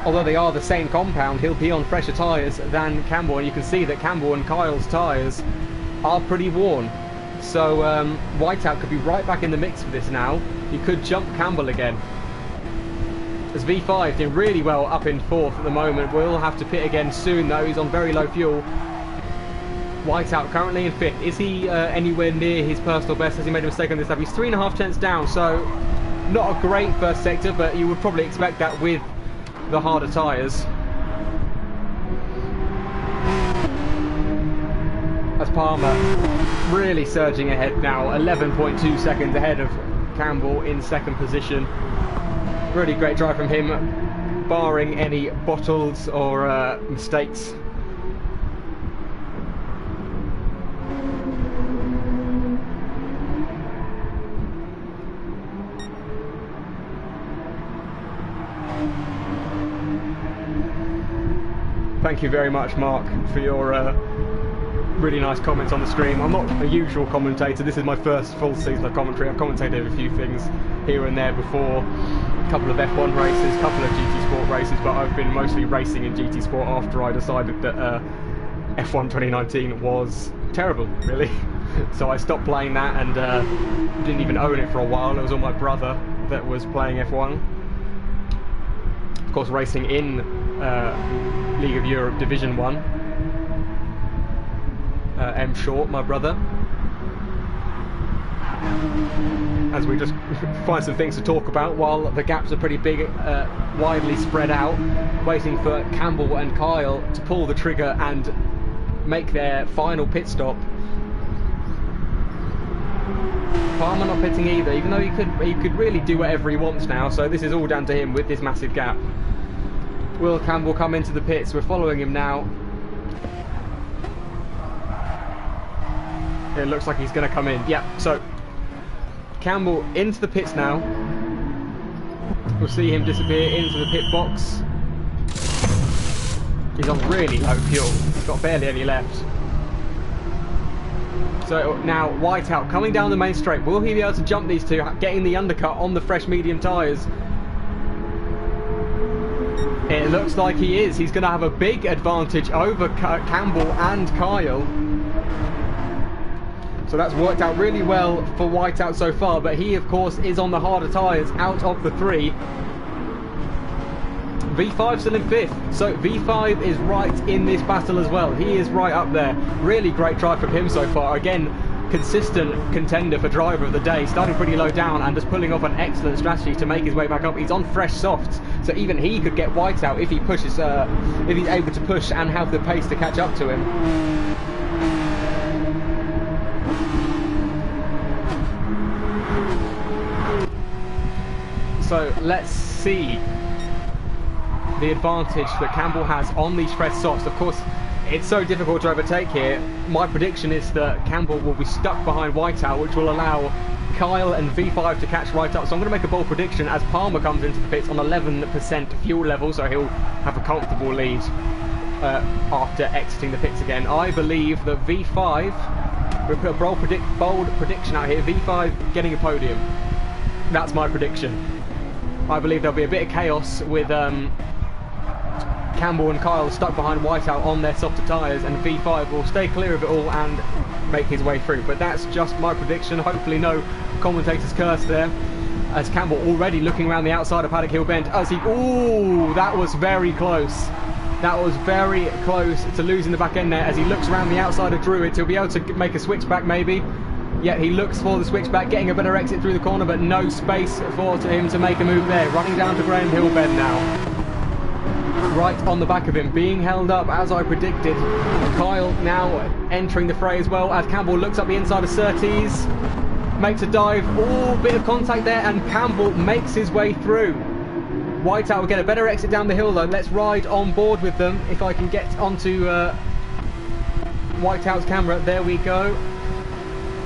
Although they are the same compound, he'll be on fresher tyres than Campbell, and you can see that Campbell and Kyle's tyres are pretty worn. So Whiteout could be right back in the mix for this now. He could jump Campbell again. As V5 doing really well up in 4th at the moment. Will have to pit again soon though, he's on very low fuel. Whiteout currently in 5th. Is he anywhere near his personal best? Has he made a mistake on this lap? He's 3.5 tenths down, so not a great first sector, but you would probably expect that with the harder tyres. As Palmer really surging ahead now, 11.2 seconds ahead of Campbell in 2nd position. Really great drive from him, barring any bottles or mistakes. Thank you very much, Mark, for your really nice comments on the stream. I'm not a usual commentator. This is my first full season of commentary. I've commentated a few things here and there before. A couple of F1 races, a couple of GT Sport races, but I've been mostly racing in GT Sport after I decided that F1 2019 was terrible, really. So I stopped playing that and didn't even own it for a while. It was all my brother that was playing F1. Of course, racing in League of Europe Division 1. M Short, my brother. As we just find some things to talk about while the gaps are pretty big, widely spread out, waiting for Campbell and Kyle to pull the trigger and make their final pit stop. Palmer not pitting either, even though he could really do whatever he wants now, so this is all down to him with this massive gap. Will Campbell come into the pits? We're following him now. It looks like he's going to come in. Yeah, so Campbell into the pits now. We'll see him disappear into the pit box. He's on really low fuel. He's got barely any left. So now Whiteout coming down the main straight. Will he be able to jump these two, getting the undercut on the fresh medium tyres? It looks like he is. He's going to have a big advantage over Campbell and Kyle. So that's worked out really well for Whiteout so far, but he of course is on the harder tyres out of the three. V5 still in 5th, so V5 is right in this battle as well. He is right up there. Really great drive from him so far. Again, consistent contender for driver of the day, starting pretty low down and just pulling off an excellent strategy to make his way back up. He's on fresh softs, so even he could get white out if he pushes, if he's able to push and have the pace to catch up to him. So let's see the advantage that Campbell has on these fresh softs. Of course, it's so difficult to overtake here. My prediction is that Campbell will be stuck behind Whiteout, which will allow Kyle and V5 to catch right up. So I'm going to make a bold prediction as Palmer comes into the pits on 11% fuel level, so he'll have a comfortable lead after exiting the pits again. I believe that V5, we'll put a bold prediction out here, V5 getting a podium. That's my prediction. I believe there'll be a bit of chaos with Campbell and Kyle stuck behind Whiteout on their softer tyres, and V5 will stay clear of it all and make his way through. But that's just my prediction. Hopefully no commentator's curse there, as Campbell already looking around the outside of Paddock Hill Bend as he... Ooh, that was very close. That was very close to losing the back end there as he looks around the outside of Druids. He'll be able to make a switchback maybe. Yeah, he looks for the switchback, getting a better exit through the corner, but no space for him to make a move there. Running down to Graham Hill Bend now. Right on the back of him, being held up as I predicted. Kyle now entering the fray as well as Campbell looks up the inside of Surtees, makes a dive. Oh, bit of contact there, and Campbell makes his way through. Whiteout will get a better exit down the hill though. Let's ride on board with them if I can get onto Whiteout's camera. There we go.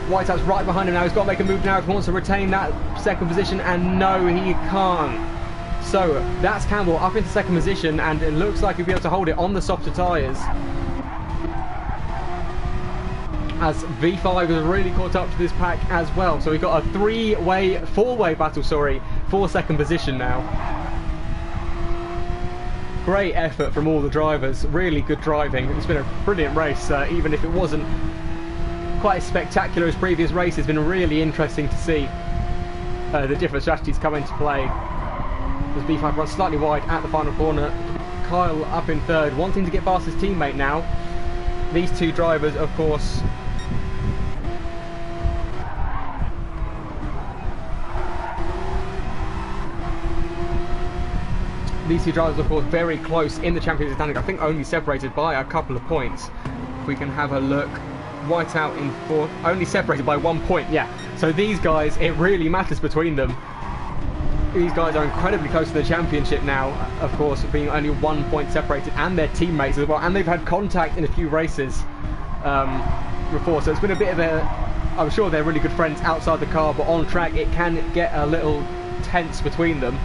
Whiteout's right behind him now. He's got to make a move now if he wants to retain that second position, and no, he can't. So that's Campbell up into second position, and it looks like he'll be able to hold it on the softer tyres, as V5 has really caught up to this pack as well. So we've got a four-way battle, for second position now. Great effort from all the drivers, really good driving. It's been a brilliant race, even if it wasn't quite as spectacular as previous races. It's been really interesting to see the different strategies come into play. As V5 runs slightly wide at the final corner. Kyle up in third, wanting to get past his teammate now. These two drivers, of course, very close in the championship standing. I think only separated by a couple of points. If we can have a look. Whiteout in fourth, only separated by 1 point. Yeah, so these guys, it really matters between them. These guys are incredibly close to the championship now, of course, being only 1 point separated, and their teammates as well, and they've had contact in a few races before, so it's been a bit of a... I'm sure they're really good friends outside the car, but on track it can get a little tense between them.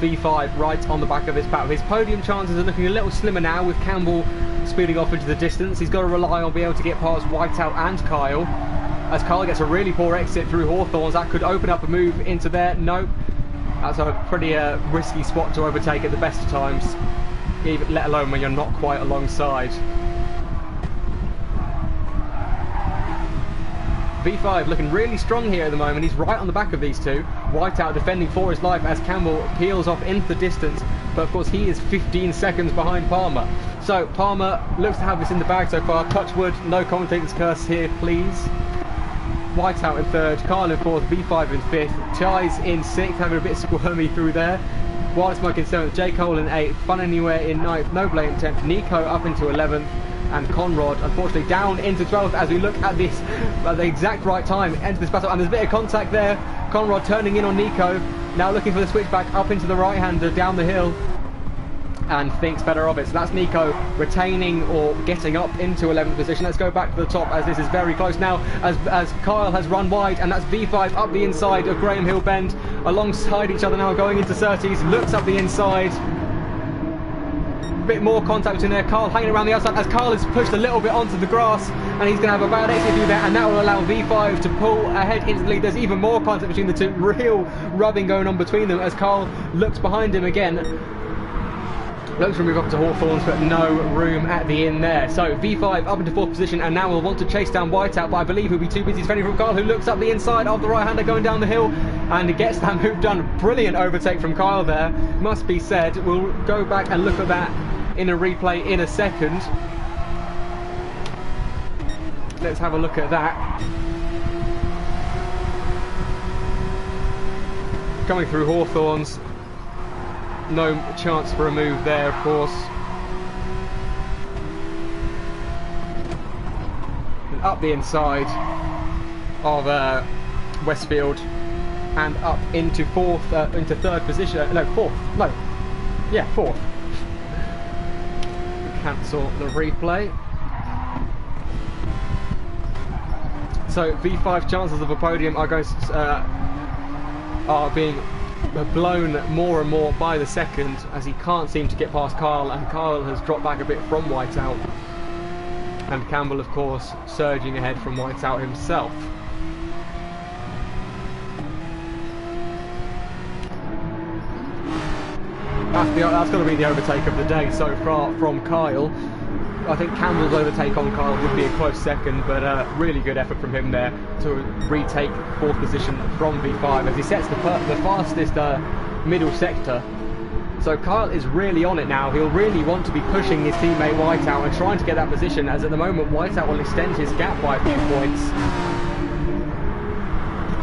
V5 right on the back of this battle. His podium chances are looking a little slimmer now with Campbell speeding off into the distance. He's got to rely on being able to get past Whiteout and Kyle, as Kyle gets a really poor exit through Hawthorns. That could open up a move into there. Nope. That's a pretty risky spot to overtake at the best of times, even, let alone when you're not quite alongside. V5 looking really strong here at the moment. He's right on the back of these two. Whiteout defending for his life as Campbell peels off into the distance, but of course he is 15 seconds behind Palmer. So Palmer looks to have this in the bag so far. Touch wood, no commentator's curse here, please. Whiteout in third, Kyle in fourth, V5 in fifth, Chai's in sixth, having a bit squirmy through there. Wild Smoke in seventh, J. Cole in eighth, Fun Anywhere in ninth, No Blame in 10th, Nico up into 11th, and Conrad unfortunately down into 12th as we look at this at the exact right time, enter this battle, and there's a bit of contact there. Conrad turning in on Nico, now looking for the switchback up into the right-hander down the hill, and thinks better of it. So that's Nico retaining or getting up into 11th position. Let's go back to the top as this is very close now as Kyle has run wide, and that's V5 up the inside of Graham Hill Bend alongside each other now going into Surtees, looks up the inside. A bit more contact between there. Kyle hanging around the outside as Kyle is pushed a little bit onto the grass, and he's going to have a bad exit through there, and that will allow V5 to pull ahead instantly. There's even more contact between the two, real rubbing going on between them as Kyle looks behind him again. Looks to move up to Hawthorns, but no room at the inn there. So V5 up into 4th position, and now will want to chase down Whiteout, but I believe he'll be too busy defending from Kyle, who looks up the inside of the right-hander going down the hill and gets that move done. Brilliant overtake from Kyle there, must be said. We'll go back and look at that in a replay in a second. Let's have a look at that. Coming through Hawthorns. No chance for a move there, of course. And up the inside of Westfield and up into into 3rd position. No, 4th. No, yeah, 4th. Cancel the replay. So V5's chances of a podium are going are being blown more and more by the second, as he can't seem to get past Kyle, and Kyle has dropped back a bit from Whiteout, and Campbell of course surging ahead from Whiteout himself. That's got to be the overtake of the day so far from Kyle. I think Campbell's overtake on Kyle would be a close second, but really good effort from him there to retake 4th position from V5 as he sets the fastest middle sector. So Kyle is really on it now. He'll really want to be pushing his teammate Whiteout and trying to get that position, as at the moment Whiteout will extend his gap by a few points.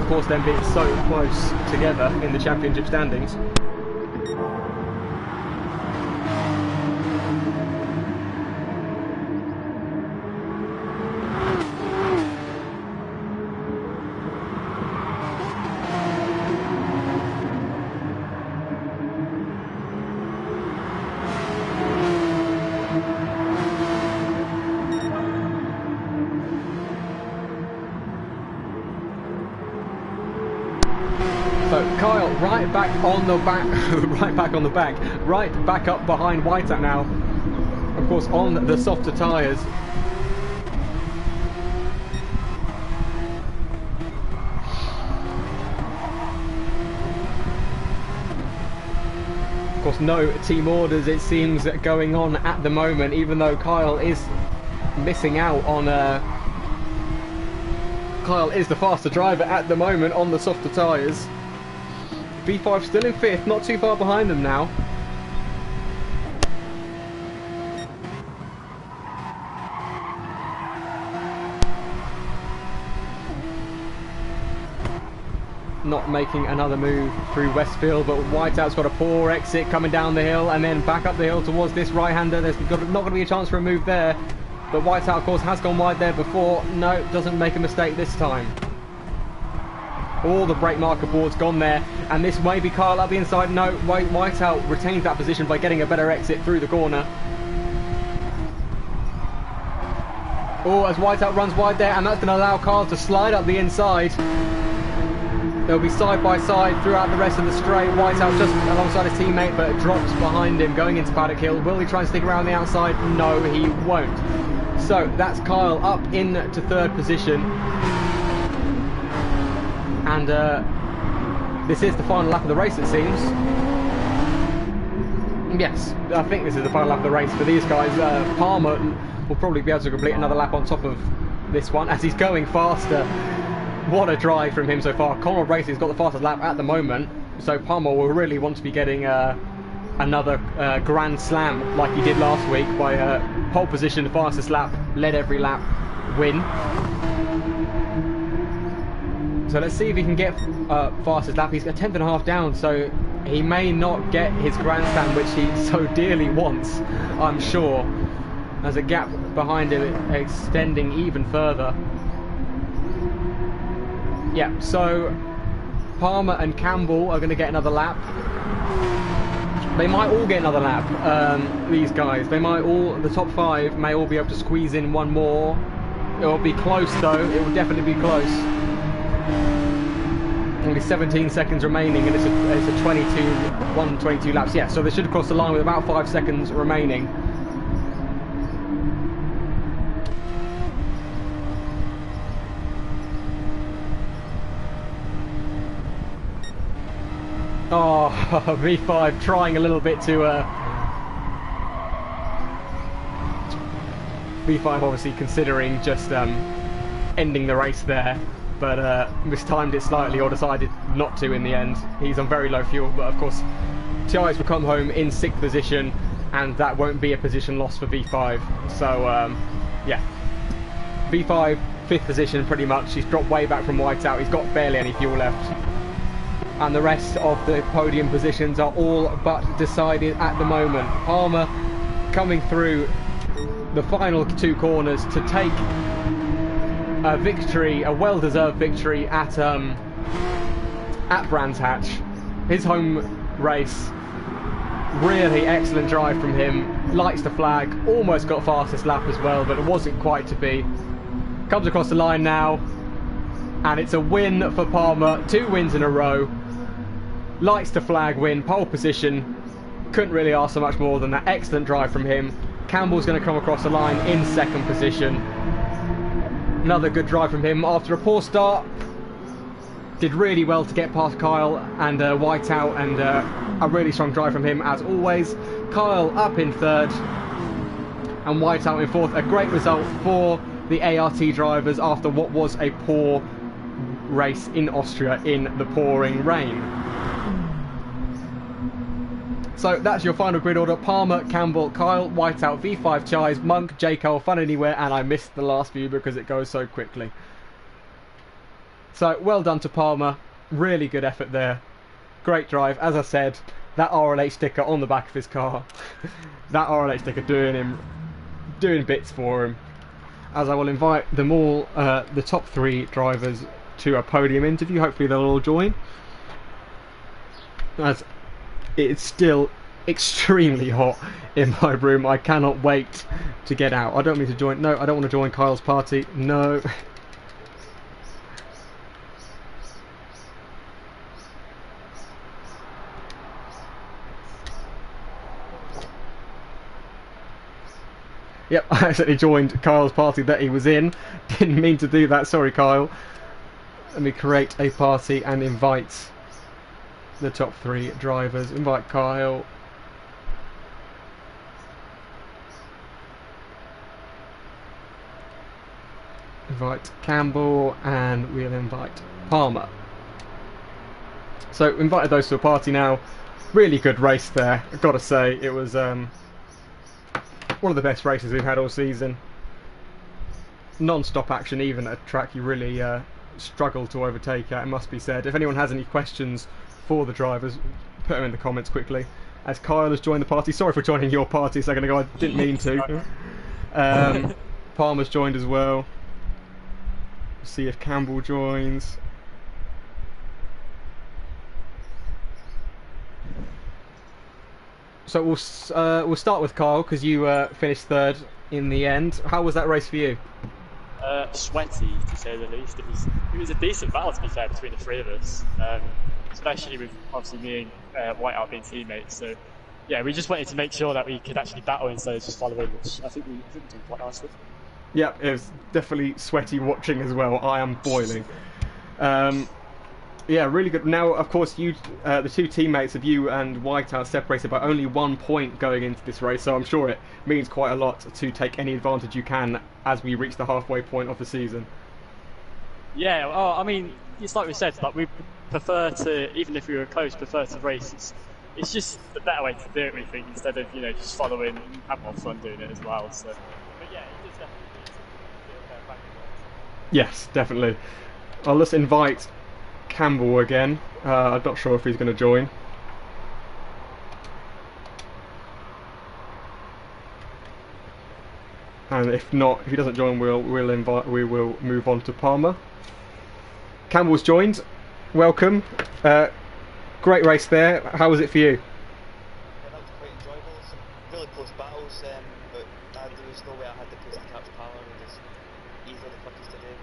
Of course, them being so close together in the championship standings. So Kyle right back on the back, right back up behind Whiteout now. Of course, on the softer tyres. Of course, no team orders, it seems, going on at the moment, even though Kyle is missing out on Kyle is the faster driver at the moment on the softer tyres. V5 still in 5th, not too far behind them now. Not making another move through Westfield, but Whiteout's got a poor exit coming down the hill and then back up the hill towards this right-hander. There's not going to be a chance for a move there, but Whiteout of course has gone wide there before. No, doesn't make a mistake this time. All the brake marker boards gone there, and this may be Kyle up the inside. No, Whiteout retains that position by getting a better exit through the corner. Oh, as Whiteout runs wide there, and that's going to allow Kyle to slide up the inside. They'll be side by side throughout the rest of the straight. Whiteout just alongside his teammate, but drops behind him going into Paddock Hill. Will he try and stick around the outside? No, he won't. So that's Kyle up into 3rd position. And this is the final lap of the race, it seems. Yes, I think this is the final lap of the race for these guys. Palmer will probably be able to complete another lap on top of this one as he's going faster. What a drive from him so far. Conrad Racing's got the fastest lap at the moment, so Palmer will really want to be getting another Grand Slam like he did last week by pole position, the fastest lap, led every lap, win. So let's see if he can get fastest lap. He's a 10th and a half down, so he may not get his Grand Slam, which he so dearly wants, I'm sure. There's a gap behind him extending even further. Yeah, so Palmer and Campbell are going to get another lap. They might all get another lap, these guys. They might all, the top 5 may all be able to squeeze in one more. It will be close though, it will definitely be close. Only 17 seconds remaining, and it's a 122 laps. Yeah, so they should have crossed the line with about 5 seconds remaining. Oh, V5 trying a little bit to V5 obviously considering just ending the race there, but mistimed it slightly or decided not to in the end. He's on very low fuel, but of course TIs will come home in 6th position, and that won't be a position loss for V5. So yeah, V5 5th position pretty much. He's dropped way back from Whiteout. He's got barely any fuel left, and the rest of the podium positions are all but decided at the moment. Palmer coming through the final 2 corners to take a victory, a well-deserved victory at Brands Hatch, his home race. Really excellent drive from him, lights the flag, almost got fastest lap as well, but it wasn't quite to be. Comes across the line now, and it's a win for Palmer, 2 wins in a row. Lights the flag win, pole position, couldn't really ask for much more than that. Excellent drive from him. Campbell's going to come across the line in 2nd position. Another good drive from him after a poor start. Did really well to get past Kyle and Whiteout, and a really strong drive from him as always. Kyle up in 3rd and Whiteout in 4th. A great result for the ART drivers after what was a poor race in Austria in the pouring rain. So that's your final grid order: Palmer, Campbell, Kyle, Whiteout, V5 Chais, Monk, J. Cole, Fun Anywhere, and I missed the last few because it goes so quickly. So well done to Palmer, really good effort there, great drive. As I said, that RLH sticker on the back of his car, that RLH sticker doing bits for him. As I will invite them all, the top 3 drivers, to a podium interview. Hopefully they'll all join, as it's still extremely hot in my room. I cannot wait to get out. I don't mean to join. No, I don't want to join Kyle's party. No. Yep, I accidentally joined Kyle's party that he was in. Didn't mean to do that. Sorry, Kyle. Let me create a party and invite the top 3 drivers. Invite Kyle. Invite Campbell, and we'll invite Palmer. So invited those to a party now. Really good race there, I've got to say. It was one of the best races we've had all season. Non-stop action, even at a track you really struggle to overtake at, it must be said. If anyone has any questions for the drivers, put them in the comments quickly. As Kyle has joined the party. Sorry for joining your party a second ago, I didn't mean to. Palmer's joined as well. See if Campbell joins. So we'll start with Kyle, because you finished 3rd in the end. How was that race for you? Sweaty, to say the least. It was a decent battle, to be fair, between the 3 of us, especially with obviously me and Whiteout being teammates. So yeah, we just wanted to make sure that we could actually battle instead of just following, which I think we did quite nicely. Yeah, it was definitely sweaty watching as well. I am boiling. Yeah, really good. Now, of course, you, the 2 teammates of you and Whiteout separated by only 1 point going into this race, so I'm sure it means quite a lot to take any advantage you can as we reach the halfway point of the season. Yeah, well, I mean, it's like we said, like we prefer to, even if we were close, prefer to race. It's just the better way to do it, we think, instead of, you know, just following and have more fun doing it as well. So, but yeah, it is definitely feel fair. Yes, definitely. I'll just invite Campbell again. I'm not sure if he's going to join. And if not, if he doesn't join, we will move on to Palmer. Campbell's joined. Welcome. Great race there. How was it for you? Yeah, that was quite enjoyable. Some really close battles, but there was no way I had the pace to catch Palmer. It was easily the quickest today.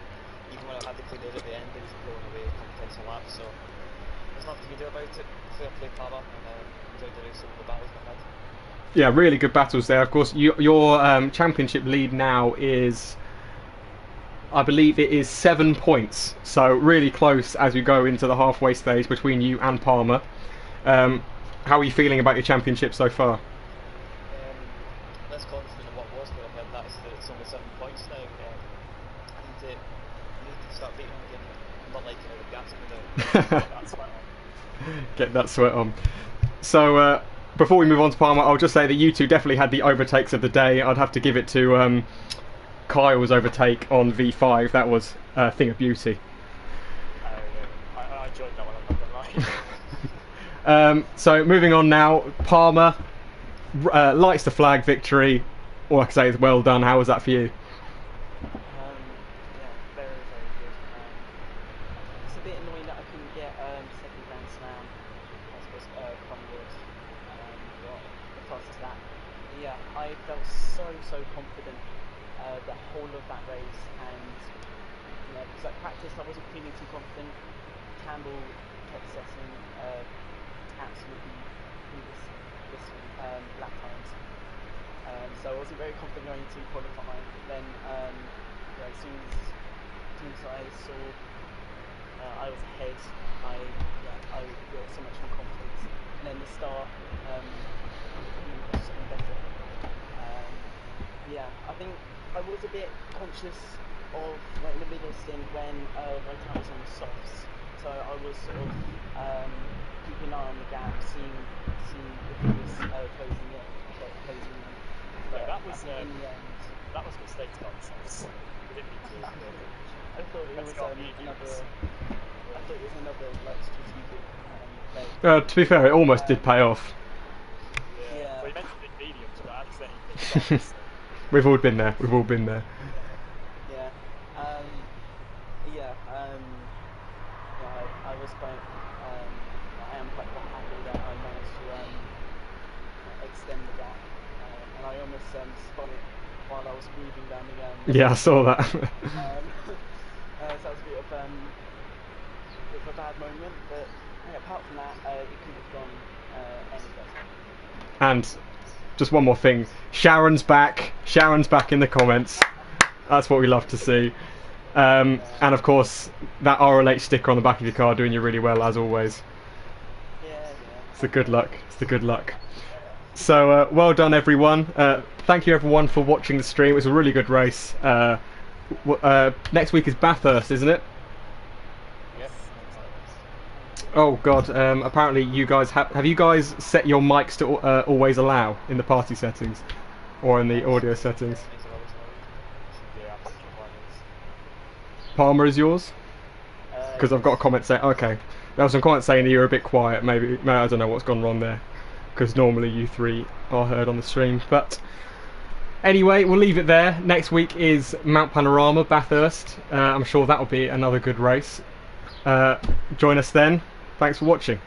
Even when I had the clean air at the end, he was pulling away a couple tenths a lap. So there's nothing you can do about it. Fair play, Palmer, and enjoyed the race, some of the battles we had. Yeah, really good battles there. Of course, your championship lead now is, I believe it is 7 points, so really close as we go into the halfway stage between you and Palmer. How are you feeling about your championship so far? This con confident in what was when I heard that is that it's only 7 points now. I need to start beating him again. I'm not liking how the gas coming out. That's right. Get that sweat on. So before we move on to Palmer, I'll just say that you two definitely had the overtakes of the day. I'd have to give it to Kyle's overtake on V5. That was a thing of beauty. I enjoyed that one, I'm not gonna lie. So moving on now, Palmer lights the flag victory. All I can say is well done. How was that for you? Yeah, very, very good. It's a bit annoying that I couldn't get second Grand Slam. I suppose Collingwood got the fastest lap. But yeah, I felt so confident the whole of that race, and because at practice I wasn't feeling too confident. Campbell kept setting absolutely this lap times. So I wasn't very confident going into qualifying. Then as soon as I saw I was ahead, I got so much more confidence. And then the start was just getting better. I think I was a bit conscious of in the middle stint when my time was on the softs. So I was sort of keeping an eye on the gap, seeing if it was closing in. But that was in the end, that was a mistake to not sense. We didn't need to. I thought it was another like strategic play. To be fair, it almost did pay off. Yeah. Well, you mentioned big mediums, but I accidentally picked We've all been there. We've all been there. I was quite. I am quite happy that I managed to extend the gap, and I almost spun it while I was moving down the. Yeah, I saw that. So that was a bit of a bad moment, but apart from that, it could have gone any better. And just one more thing, Sharon's back. Sharon's back in the comments. That's what we love to see. And of course, that RLH sticker on the back of your car doing you really well, as always. It's the good luck. It's the good luck. So, well done, everyone. Thank you, everyone, for watching the stream. It was a really good race. Next week is Bathurst, isn't it? Yes. Oh God! Apparently, you guys have you guys set your mics to always allow in the party settings, or in the audio settings? Palmer is yours? Because I've got a comment saying, okay, there was some comments saying that you're a bit quiet. Maybe I don't know what's gone wrong there. Because normally you three are heard on the stream. But anyway, we'll leave it there. Next week is Mount Panorama, Bathurst. I'm sure that'll be another good race. Join us then. Thanks for watching.